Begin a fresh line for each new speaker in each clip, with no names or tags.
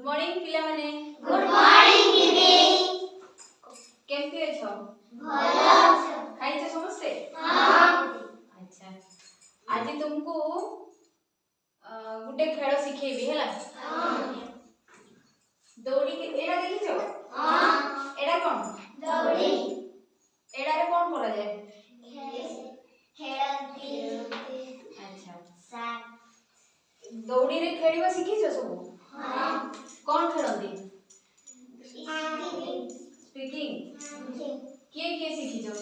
Good morning पिला माने।
Good morning दीदी।
केमती अछो?
भलो अछो।
खाइछो समस्ते?
हां।
अच्छा आज तुमको गुटे खेल सिखेबी हैला।
हां।
दौड़ी के एडा देखिछो?
हां।
एडा कोन?
दौड़ी।
एडा रे कोन करा जाय?
खेलती।
अच्छा
सात।
दौड़ी रे खेलिबा सिखिछो सब?
हां।
कोन खेलंदी?
स्पीकिंग।
स्पीकिंग किए सिखिछो?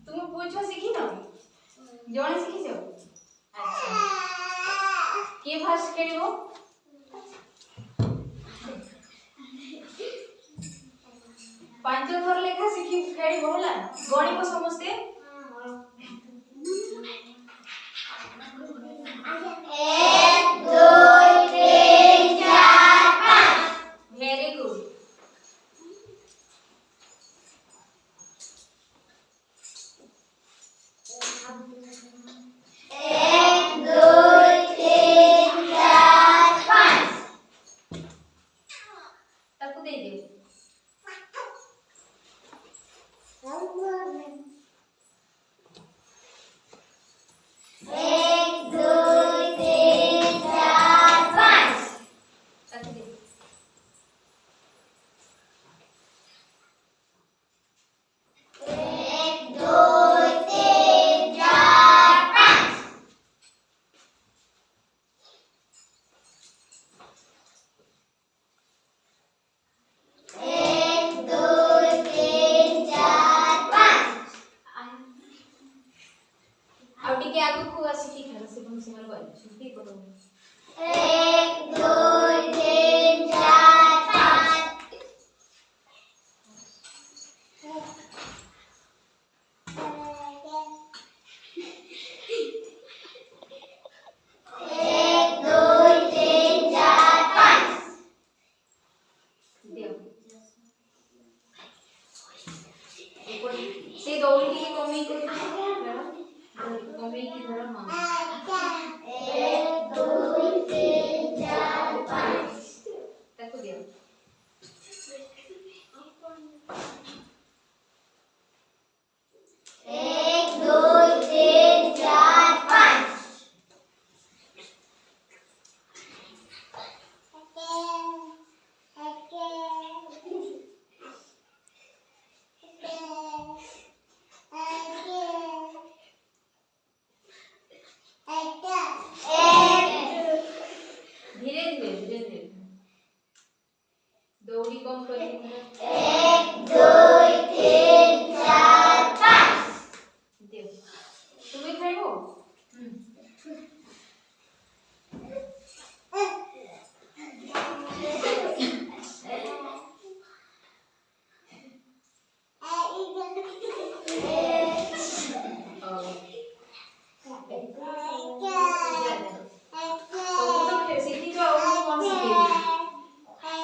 तुम पूछो सिखिनो? जण सिखिछो? अच्छा के फास्ट खेलिबो? पांच थर लेखा सिखि खेलिबो होला। गणिबो समस्ते?
एक दो तीन चार पाँच।
Very good.
एक दो तीन चार पाँच।
ताकू दे दे।
एक दो तीन चार पाँच।
ताकू दे।
एक दो तीन चार पाँच। एक दो तीन चार पाँच।
आ टिके आगु को आसी खेल से हम सिंगल बोल छुट्टी करो।
एक दो तीन चार पाँच। एक दो तीन चार पाँच।
दियो ऊपर से दौड़ी के कमी को कमी की धरो मां।
एक दो तीन चार पाँच।
ताकू दियो।
एक दो तीन चार पाँच।
धीरे धीरे दौड़ी कम करी।